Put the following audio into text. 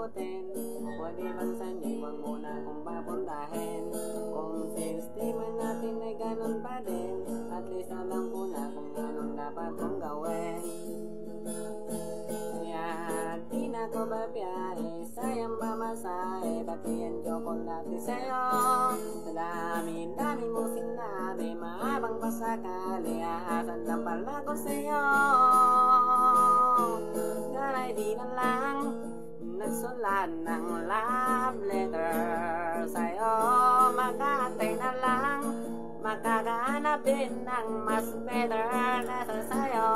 sagutin. Pwede bang sanyo wag muna kong papuntahin? Kung sistema natin ay ganun pa din, at least alam ko na kung anong dapat kong gawin. Kaya di na ko babiyahe, sayang pamasahe, pati ang tsokolate sa'yo. Sa dami-dami mo sinabi, maabang pa sakali, aasan lang pala ko sa'yo. Ngayon di na lang nagsulat ng love letter sa'yo. Mag-aantay na lang, makakahanap din ng mas better na sa'yo.